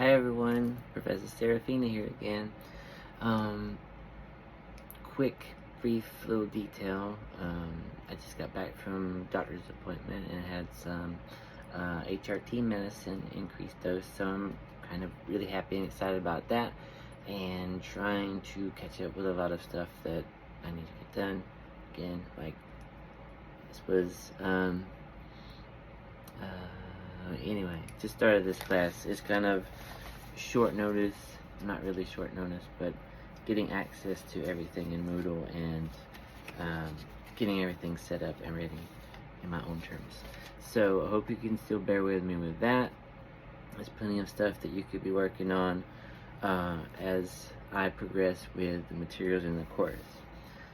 Hi everyone, Professor Seraphina here again. Quick, brief little detail. I just got back from doctor's appointment and had some HRT medicine, increased dose, so I'm kind of really happy and excited about that, and trying to catch up with a lot of stuff that I need to get done. Again, like this was anyway, just started this class. It's kind of short notice, not really short notice, but getting access to everything in Moodle and getting everything set up and ready in my own terms. So I hope you can still bear with me with that. There's plenty of stuff that you could be working on as I progress with the materials in the course.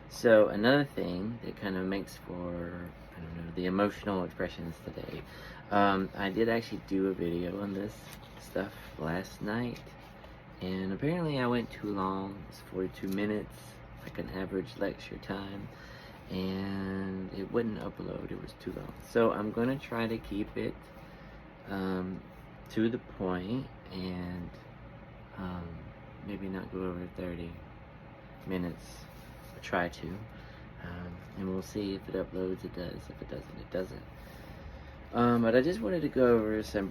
So another thing that kind of makes for, I don't know, the emotional expressions today. I did actually do a video on this stuff last night, and apparently I went too long. It's 42 minutes, like an average lecture time, and it wouldn't upload. It was too long. So I'm going to try to keep it to the point and maybe not go over 30 minutes. Or try to. And we'll see if it uploads. It does. If it doesn't, it doesn't. But I just wanted to go over some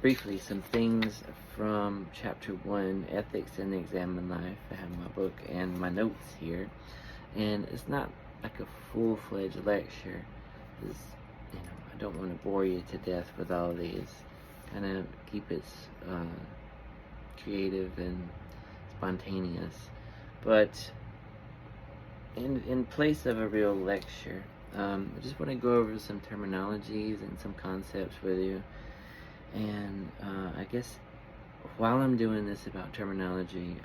briefly some things from Chapter 1, Ethics in the Examined Life. I have my book and my notes here, and it's not like a full-fledged lecture. It's, I don't want to bore you to death with all these. Kind of keep it creative and spontaneous, but in place of a real lecture. I just want to go over some terminologies and some concepts with you, and I guess while I'm doing this about terminology,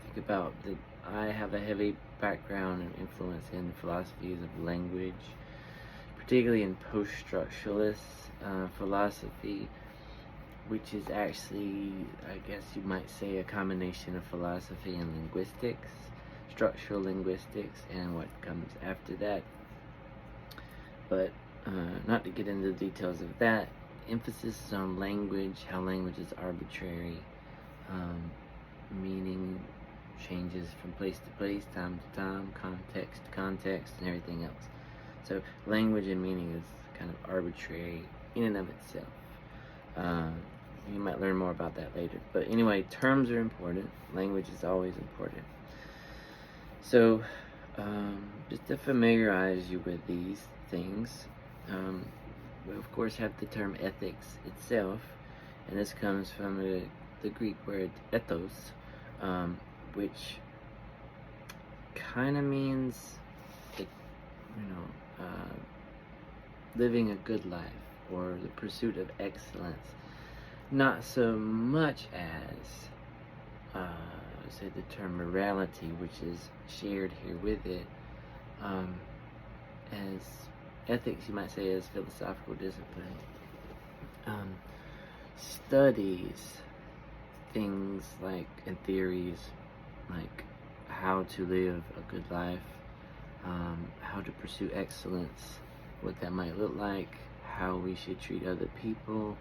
think about that I have a heavy background and influence in philosophies of language, particularly in post-structuralist philosophy, which is actually, I guess you might say, a combination of philosophy and linguistics, structural linguistics, and what comes after that. But not to get into the details of that, emphasis is on language, how language is arbitrary, meaning changes from place to place, time to time, context to context, and everything else. So language and meaning is kind of arbitrary in and of itself. You might learn more about that later. But anyway, terms are important. Language is always important. So just to familiarize you with these things, we of course have the term ethics itself, and this comes from the Greek word ethos, which kind of means living a good life or the pursuit of excellence, not so much as say the term morality, which is shared here with it, as ethics, you might say, as philosophical discipline, studies things like, and theories like how to live a good life, how to pursue excellence, what that might look like, how we should treat other people,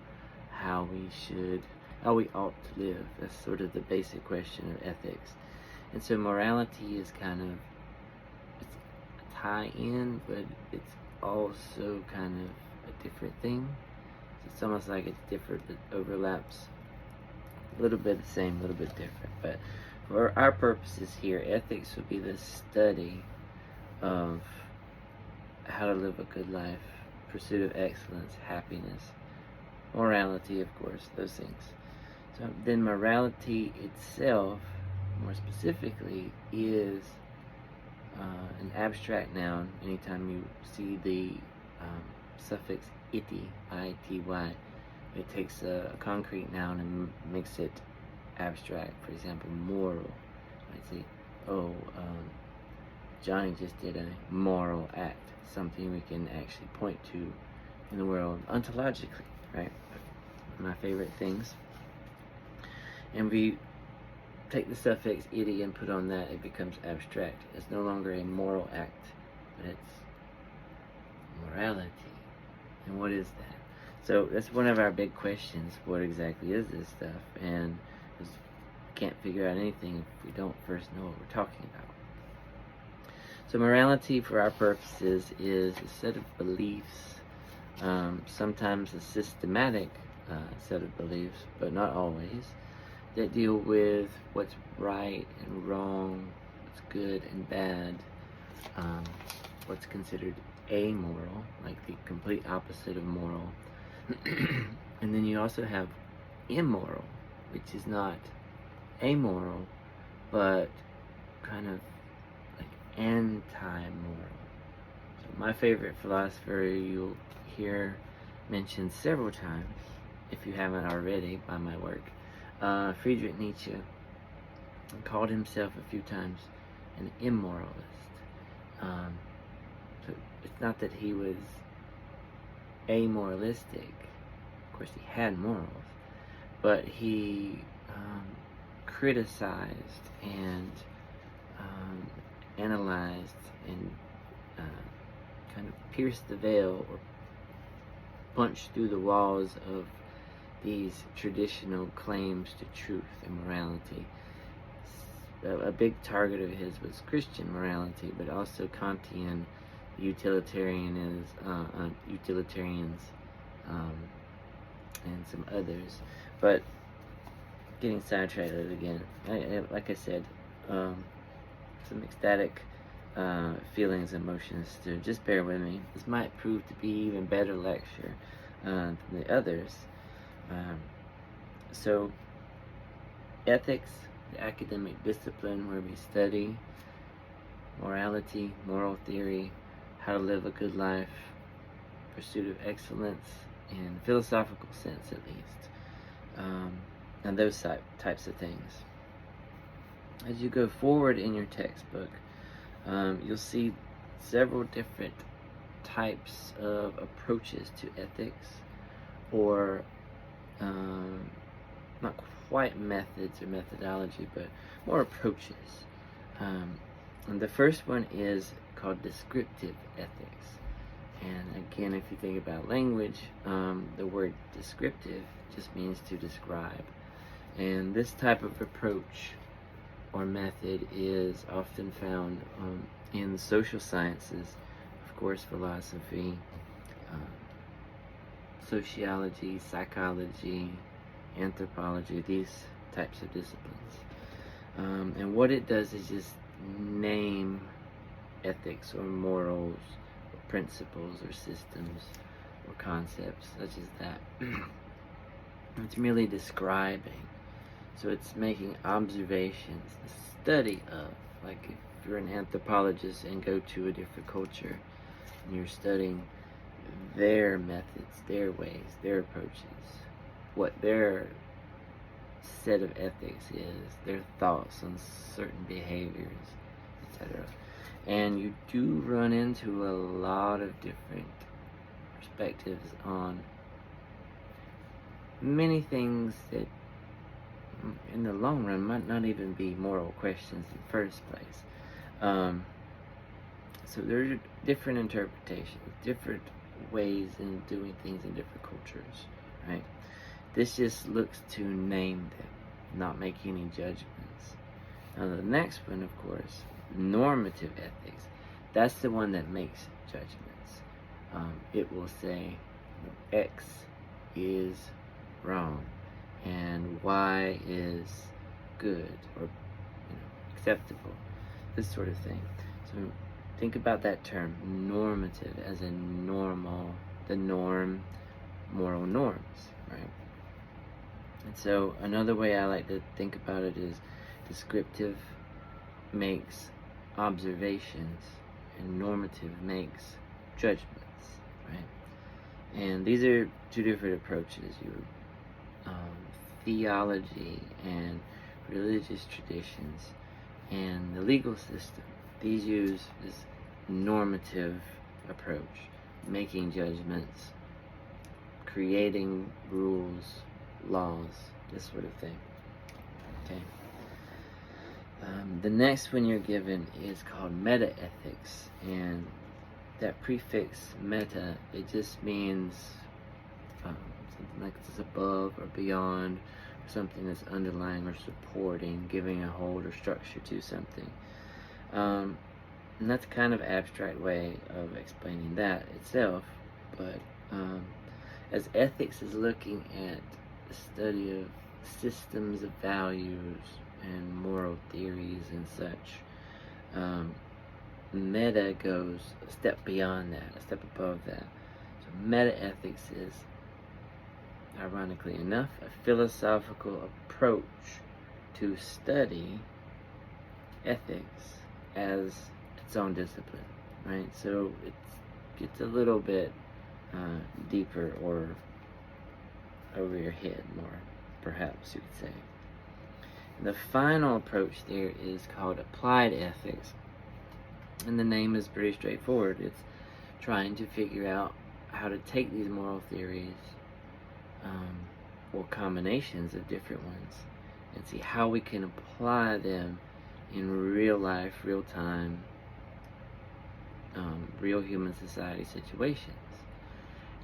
how we ought to live. That's sort of the basic question of ethics. And so morality is kind of, it's a tie-in, but it's also kind of a different thing. So it's almost like it's different, but overlaps. A little bit the same, a little bit different. But for our purposes here, ethics would be the study of how to live a good life, pursuit of excellence, happiness, morality, of course, those things. So then morality itself, more specifically, is an abstract noun. Anytime you see the suffix ity, I-T-Y, it takes a concrete noun and makes it abstract. For example, moral. You might say, Johnny just did a moral act, something we can actually point to in the world ontologically, right? My favorite things. And we take the suffix ity and put on that, it becomes abstract. It's no longer a moral act, but it's morality. And what is that? So that's one of our big questions. What exactly is this stuff? And we can't figure out anything if we don't first know what we're talking about. So morality, for our purposes, is a set of beliefs, sometimes a systematic set of beliefs, but not always, that deal with what's right and wrong, what's good and bad, what's considered amoral, like the complete opposite of moral. And then you also have immoral, which is not amoral, but kind of like anti-moral. So my favorite philosopher you'll hear mentioned several times, if you haven't already, by my work, Friedrich Nietzsche, called himself a few times an immoralist. So it's not that he was amoralistic. Of course, he had morals, but he criticized and analyzed and kind of pierced the veil or punched through the walls of these traditional claims to truth and morality. A big target of his was Christian morality, but also Kantian utilitarians, and some others. But getting sidetracked again, like I said, some ecstatic feelings, emotions. So just bear with me. This might prove to be even better lecture than the others. So ethics, the academic discipline where we study morality, moral theory, how to live a good life, pursuit of excellence, in philosophical sense at least, and those types of things. As you go forward in your textbook, you'll see several different types of approaches to ethics, or not quite methods or methodology, but more approaches. And the first one is called descriptive ethics. And again, if you think about language, the word descriptive just means to describe. And this type of approach or method is often found in the social sciences, of course, philosophy, sociology, psychology, anthropology, these types of disciplines. And what it does is just name ethics or morals or principles or systems or concepts such as that. It's merely describing. So it's making observations, the study of, like if you're an anthropologist and go to a different culture and you're studying their methods, their ways, their approaches, what their set of ethics is, their thoughts on certain behaviors, etc. And you do run into a lot of different perspectives on many things that in the long run might not even be moral questions in the first place. So there are different interpretations, different ways in doing things in different cultures, right? This just looks to name them, not make any judgments. Now the next one, of course, normative ethics. That's the one that makes judgments. It will say X is wrong and Y is good or acceptable, this sort of thing. So think about that term, normative, as in normal, the norm, moral norms, right? And so another way I like to think about it is descriptive makes observations and normative makes judgments, right? And these are two different approaches. Your theology and religious traditions and the legal system, these use this normative approach, making judgments, creating rules, laws, this sort of thing. Okay. The next one you're given is called meta-ethics, and that prefix meta, it just means something like this above or beyond, or something that's underlying or supporting, giving a hold or structure to something. And that's kind of abstract way of explaining that itself, but as ethics is looking at the study of systems of values and moral theories and such, meta goes a step beyond that, a step above that. So meta-ethics is, ironically enough, a philosophical approach to study ethics as its own discipline, right? So it gets a little bit deeper, or over your head more, perhaps you could say. And the final approach there is called applied ethics, and the name is pretty straightforward. It's trying to figure out how to take these moral theories, or combinations of different ones, and see how we can apply them in real life, real time, real human society situations.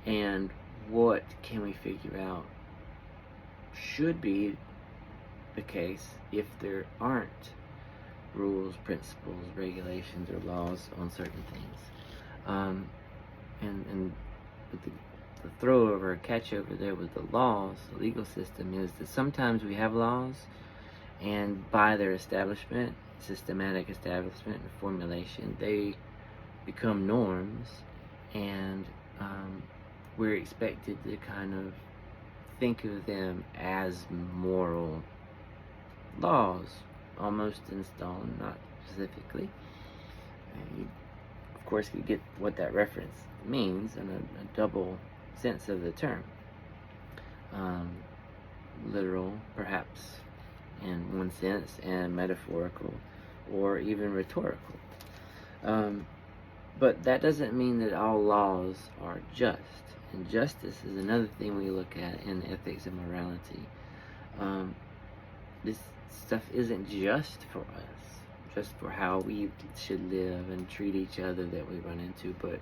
And what can we figure out should be the case if there aren't rules, principles, regulations, or laws on certain things. And the throw-over, catch-over there with the laws, the legal system, is that sometimes we have laws, and by their establishment, systematic establishment and formulation, they become norms, and we're expected to kind of think of them as moral laws, almost in stone, not specifically. And you, of course, you get what that reference means in a double sense of the term. Literal, perhaps, in one sense, and metaphorical, or even rhetorical. But that doesn't mean that all laws are just. And justice is another thing we look at in ethics and morality. This stuff isn't just for us, just for how we should live and treat each other that we run into, but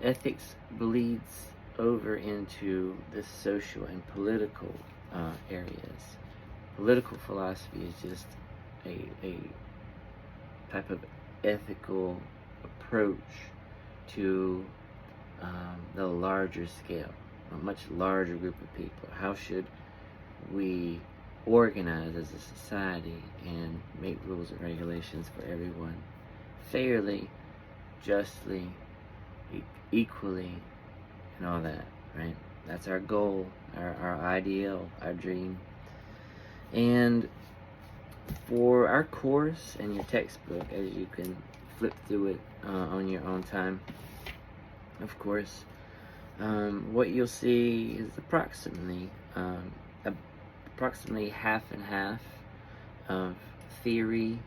ethics bleeds over into the social and political areas. Political philosophy is just a type of ethical approach to the larger scale, a much larger group of people. How should we organize as a society and make rules and regulations for everyone fairly, justly, equally, and all that, right? That's our goal, our ideal, our dream. And for our course and your textbook, as you can flip through it on your own time, of course, what you'll see is approximately half and half of theory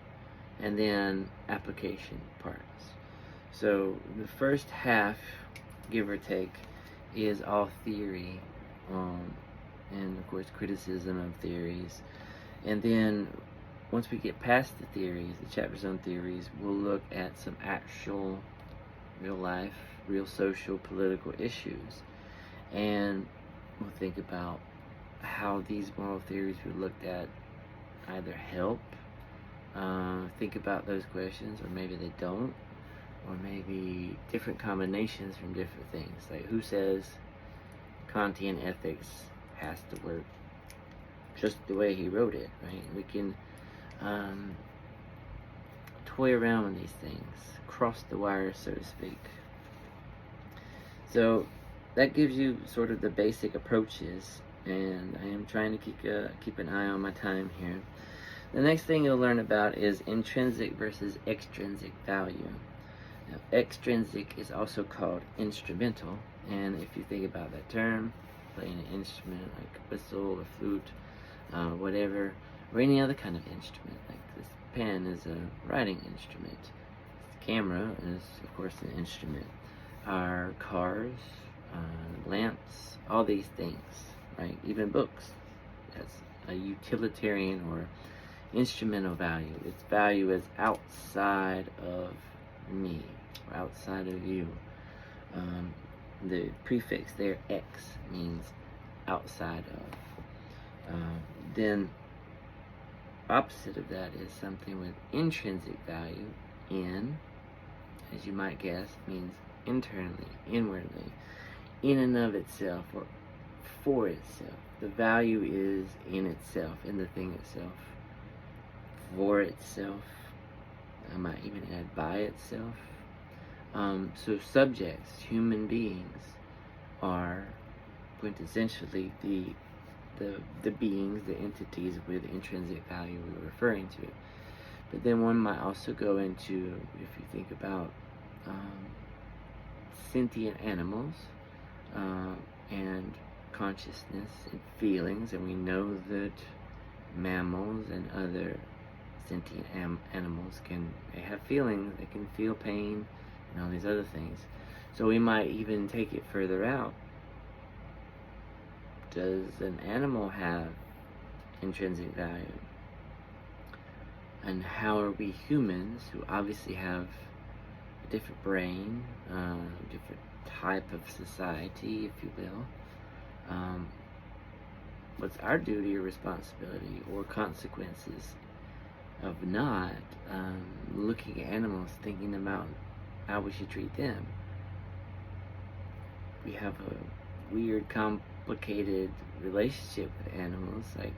and then application parts. So the first half, give or take, is all theory, and of course criticism of theories. And then once we get past the theories, the chapters on theories, we'll look at some actual real life, real social, political issues, and we'll think about how these moral theories we looked at either help think about those questions, or maybe they don't, or maybe different combinations from different things. Like, who says Kantian ethics has to work just the way he wrote it, right? We can toy around with these things, cross the wire, so to speak. So that gives you sort of the basic approaches, and I am trying to keep an eye on my time here. The next thing you'll learn about is intrinsic versus extrinsic value. Now, extrinsic is also called instrumental, and if you think about that term, playing an instrument like a whistle or flute, whatever, or any other kind of instrument, like this pen is a writing instrument, this camera is of course an instrument, our cars, lamps, all these things, right? Even books, that's a utilitarian or instrumental value. Its value is outside of me, or outside of you. the prefix there, ex, means outside of. Then opposite of that is something with intrinsic value. In, as you might guess, means internally, inwardly, in and of itself, or for itself. The value is in itself, in the thing itself, for itself. I might even add by itself. So subjects, human beings, are quintessentially the beings, the entities with intrinsic value we're referring to. But then one might also go into, if you think about sentient animals and consciousness and feelings, and we know that mammals and other sentient animals can have feelings. They can feel pain and all these other things. So we might even take it further out. Does an animal have intrinsic value? And how are we humans, who obviously have a different brain, different type of society, if you will, what's our duty or responsibility or consequences of not looking at animals, thinking about how we should treat them? We have a weird, complicated relationship with animals. Like,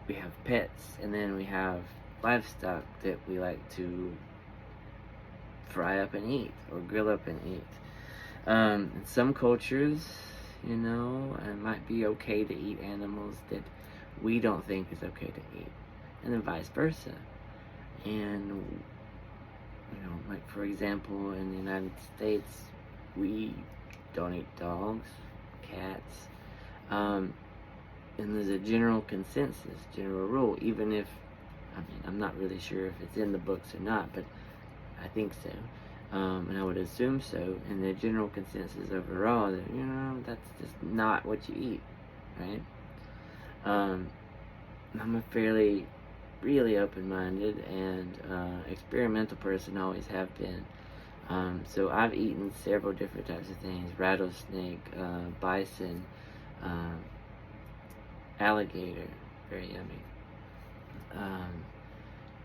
we have pets, and then we have livestock that we like to fry up and eat, or grill up and eat. In some cultures, it might be okay to eat animals that we don't think is okay to eat, and then vice versa. And like, for example, in the United States, we don't eat dogs, cats, and there's a general consensus, general rule, even if, I'm not really sure if it's in the books or not, but I think so, and I would assume so, and the general consensus overall that, that's just not what you eat, right? I'm a really open-minded and experimental person, always have been. So I've eaten several different types of things: rattlesnake, bison, alligator, very yummy,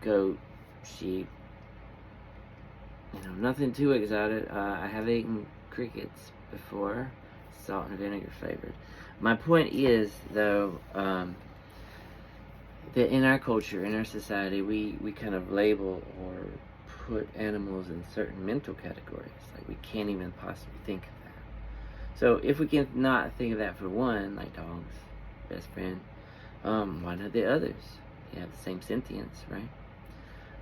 goat, sheep, nothing too exotic. I have eaten crickets before, salt and vinegar flavored. My point is, though, that in our culture, in our society, we kind of label or put animals in certain mental categories. Like, we can't even possibly think of that. So if we can not think of that for one, like dogs, best friend, why not the others? They have the same sentience, right?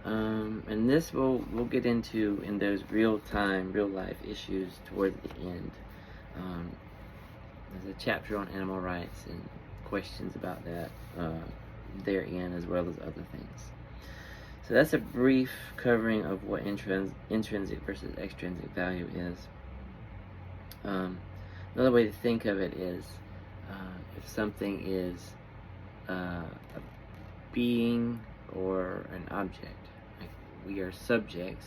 And this we'll get into in those real life issues toward the end. There's a chapter on animal rights and questions about that therein, as well as other things. So that's a brief covering of what intrinsic versus extrinsic value is. Another way to think of it is, if something is a being or an object. Like, we are subjects,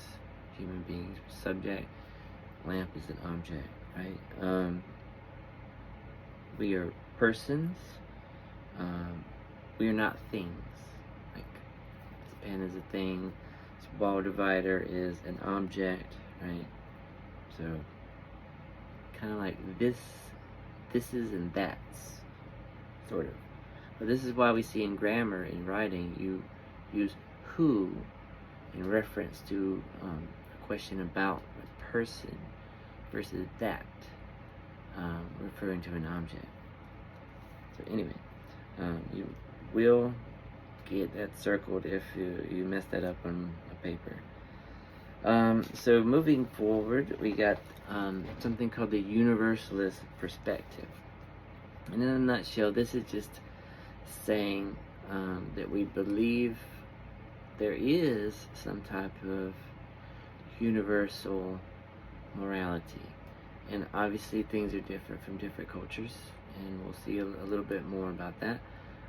human beings, subject. Lamp is an object, right? We are persons. We are not things. Like, this pen is a thing. This ball divider is an object, right? So, kind of like this is and that's, sort of. But this is why we see in grammar, in writing, you use who in reference to a question about a person versus that, referring to an object. So anyway, you will get that circled if you mess that up on a paper. So moving forward, we got something called the universalist perspective. And in a nutshell, this is just saying that we believe there is some type of universal morality. And obviously things are different from different cultures, and we'll see a little bit more about that.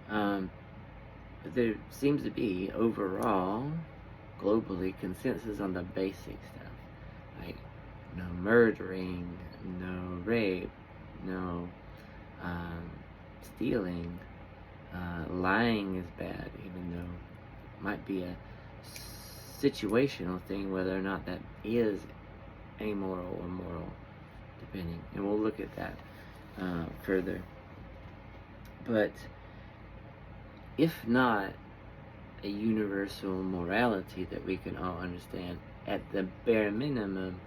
But there seems to be, overall, globally, consensus on the basic stuff. Like, no murdering, no rape, no stealing. Lying is bad, even though it might be a situational thing, whether or not that is amoral or moral, depending. And we'll look at that further. But if not a universal morality that we can all understand, at the bare minimum,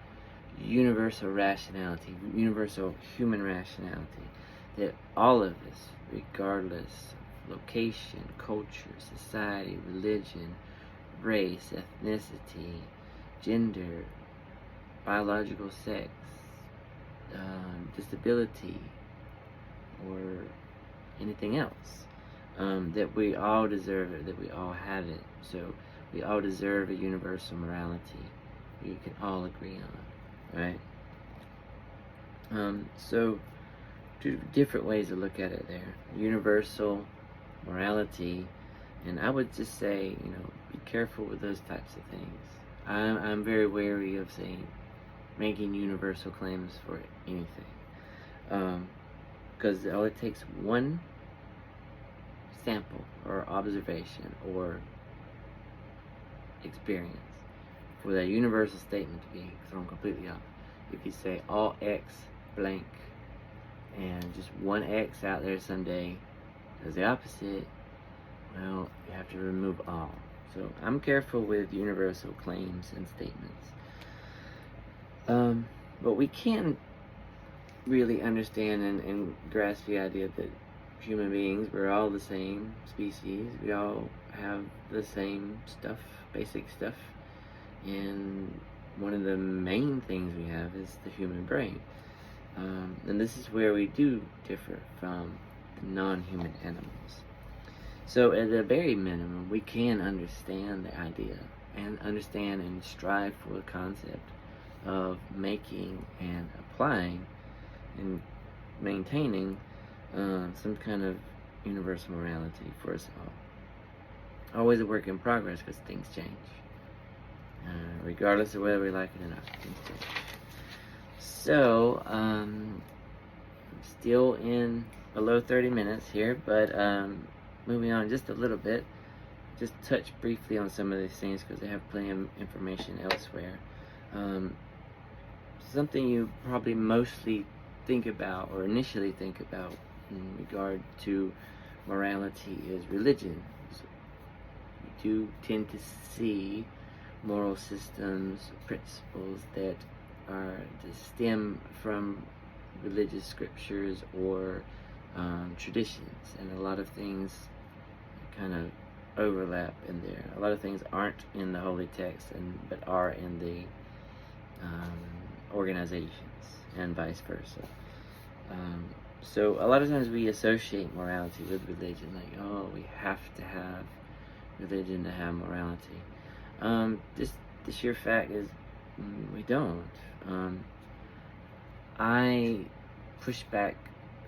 universal rationality, universal human rationality, that all of us, regardless of location, culture, society, religion, race, ethnicity, gender, biological sex, disability, or anything else, that we all deserve it, that we all have it. So we all deserve a universal morality we can all agree on, right? So two different ways to look at it there. Universal morality, and I would just say, be careful with those types of things. I'm very wary of making universal claims for anything, because all it takes one sample or observation or experience for that universal statement to be thrown completely off. If you say all X blank and just one X out there someday does the opposite, well, you have to remove all. So I'm careful with universal claims and statements. But we can really understand and grasp the idea that human beings, we're all the same species. We all have the same stuff, basic stuff. And one of the main things we have is the human brain. And this is where we do differ from the non-human animals. So at the very minimum, we can understand the idea and understand and strive for the concept of making and applying and maintaining some kind of universal morality for us all. Always a work in progress because things change. Regardless of whether we like it or not, things change. So, still in below 30 minutes here, but moving on just a little bit, just touch briefly on some of these things because they have plenty of information elsewhere. Something you probably mostly think about or initially think about in regard to morality is religion. So you do tend to see moral systems, principles that stem from religious scriptures or traditions, and a lot of things kind of overlap in there. A lot of things aren't in the holy text, but are in the organizations, and vice versa. So a lot of times we associate morality with religion, like, oh, we have to have religion to have morality. The sheer fact is we don't. I push back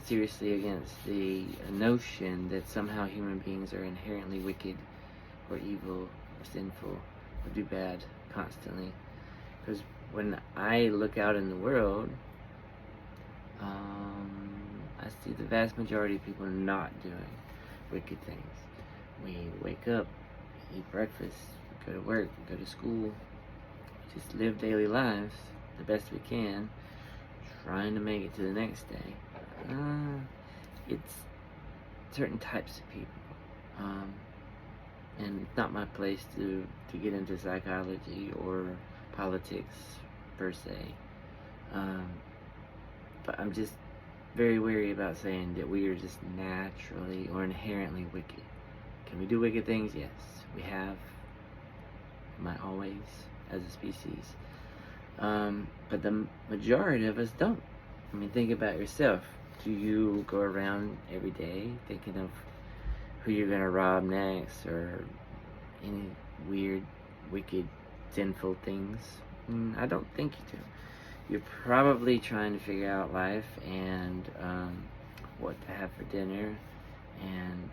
seriously against the notion that somehow human beings are inherently wicked or evil or sinful or do bad constantly. Because when I look out in the world, I see the vast majority of people not doing wicked things. We wake up, we eat breakfast, we go to work, we go to school, we just live daily lives the best we can, trying to make it to the next day. It's certain types of people. And it's not my place to get into psychology or politics per se. But I'm just very wary about saying that we are just naturally or inherently wicked. Can we do wicked things? Yes, we have. Might always, as a species. But the majority of us don't. I mean, think about yourself. Do you go around every day thinking of who you're going to rob next or any weird, wicked, sinful things? I don't think you do. You're probably trying to figure out life and what to have for dinner and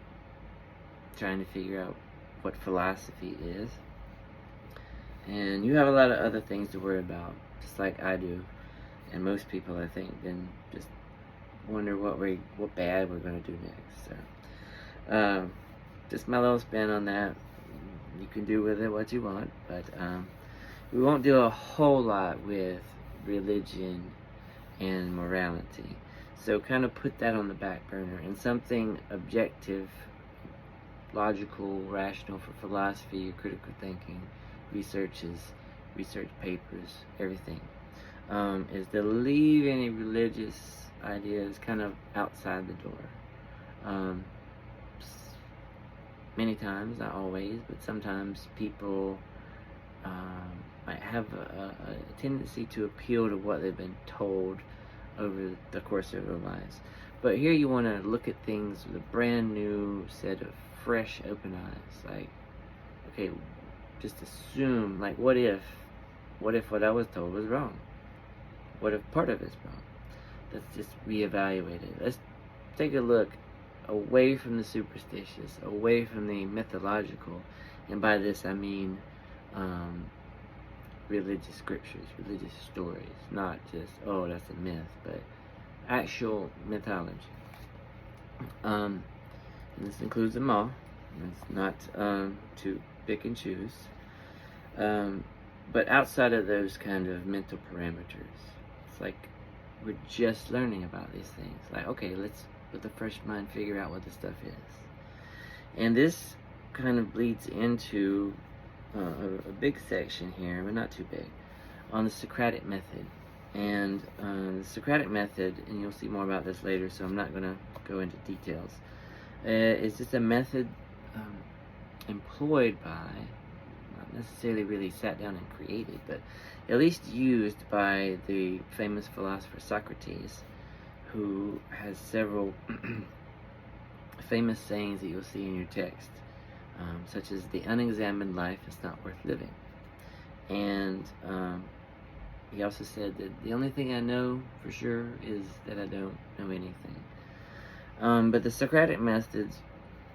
trying to figure out what philosophy is. And you have a lot of other things to worry about just like I do, and most people, I think, then just wonder what bad we're gonna do next. So, just my little spin on that. You can do with it what you want, but we won't do a whole lot with religion and morality. So kind of put that on the back burner, and something objective, logical, rational for philosophy, critical thinking, research papers, everything, is to leave any religious ideas kind of outside the door. Many times, not always, but sometimes people might have a tendency to appeal to what they've been told over the course of their lives. But here you want to look at things with a brand new set of fresh, open eyes. Like, okay, just assume, like, what if what I was told was wrong? What if part of it's wrong? Let's just reevaluate it. Let's take a look away from the superstitious, away from the mythological, and by this I mean religious scriptures, religious stories, not just, oh, that's a myth, but actual mythology. And this includes them all. It's not to pick and choose. But outside of those kind of mental parameters, it's like we're just learning about these things. Like, okay, let's, with the fresh mind, figure out what this stuff is. And this kind of bleeds into a big section here, but not too big, on the Socratic method. And the Socratic method, and you'll see more about this later, so I'm not going to go into details, is just a method employed by, not necessarily really sat down and created, but at least used by the famous philosopher Socrates, who has several famous sayings that you'll see in your text, such as, the unexamined life is not worth living. And he also said that the only thing I know for sure is that I don't know anything. But the Socratic method's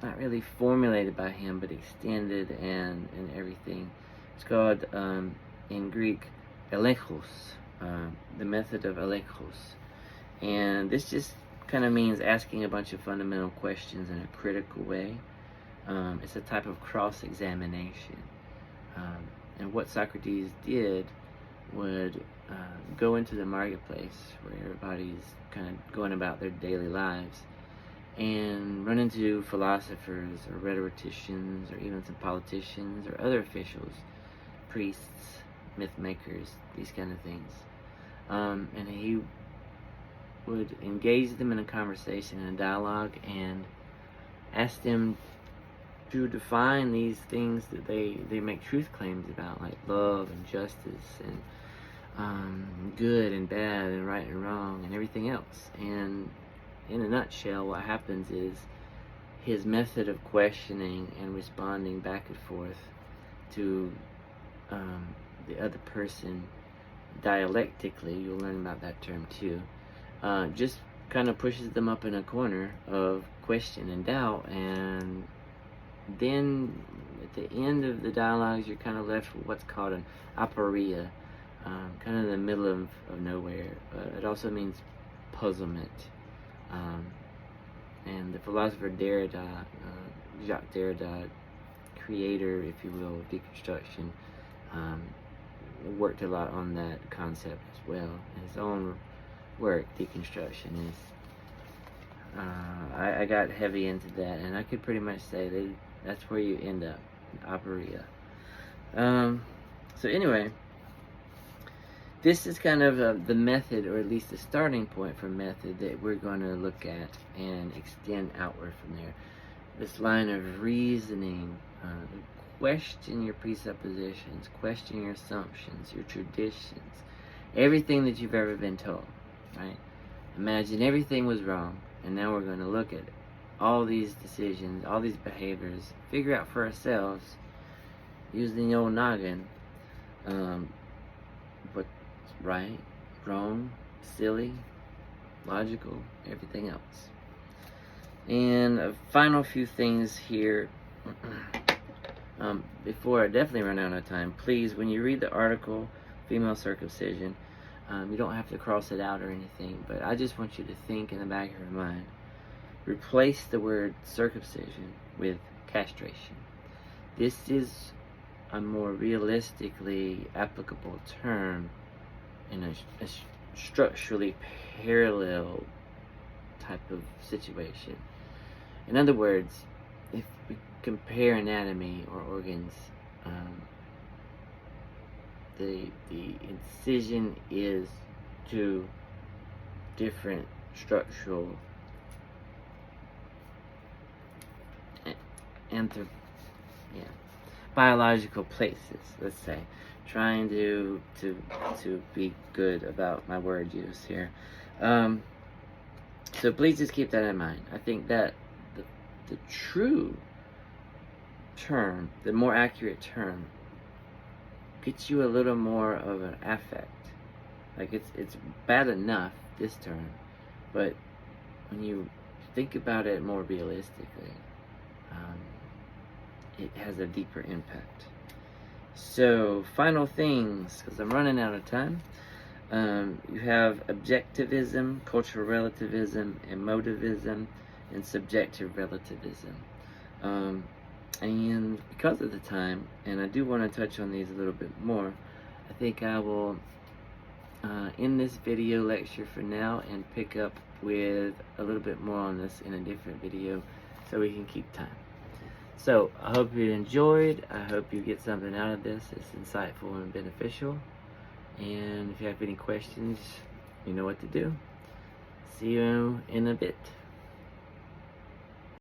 not really formulated by him, but extended and everything. It's called, in Greek, elekos, the method of elekos. And this just kind of means asking a bunch of fundamental questions in a critical way. It's a type of cross-examination. And what Socrates did would go into the marketplace where everybody's kind of going about their daily lives and run into philosophers or rhetoricians or even some politicians or other officials, priests, myth makers, these kind of things. And he would engage them in a conversation and a dialogue and ask them to define these things that they make truth claims about, like love and justice and good and bad and right and wrong and everything else. And in a nutshell, what happens is his method of questioning and responding back and forth to the other person dialectically, you'll learn about that term too, just kind of pushes them up in a corner of question and doubt, and then at the end of the dialogues you're kind of left with what's called an aporia, kind of in the middle of nowhere. It also means puzzlement. And the philosopher Derrida, Jacques Derrida, creator, if you will, of deconstruction, worked a lot on that concept as well. His own work, deconstruction, is I got heavy into that, and I could pretty much say that that's where you end up, aporia. So anyway, this is kind of the method, or at least the starting point for method, that we're going to look at and extend outward from there. This line of reasoning, question your presuppositions, question your assumptions, your traditions, everything that you've ever been told, right? Imagine everything was wrong, and now we're going to look at all these decisions, all these behaviors, figure out for ourselves, using the old noggin, what's right, wrong, silly, logical, everything else. And a final few things here before I definitely run out of time. Please, when you read the article, female circumcision. You don't have to cross it out or anything, but I just want you to think in the back of your mind. Replace the word circumcision with castration. This is a more realistically applicable term in a structurally parallel type of situation. In other words, if we compare anatomy or organs, the incision is two different structural biological places, let's say. Trying to be good about my word use here. So please just keep that in mind. I think that the true term, the more accurate term, gets you a little more of an affect. Like it's bad enough, this term, but when you think about it more realistically, it has a deeper impact. So, final things, because I'm running out of time. You have objectivism, cultural relativism, emotivism, and subjective relativism. And because of the time, and I do want to touch on these a little bit more, I think I will end this video lecture for now and pick up with a little bit more on this in a different video so we can keep time. So, I hope you enjoyed. I hope you get something out of this. It's insightful and beneficial. And if you have any questions, you know what to do. See you in a bit.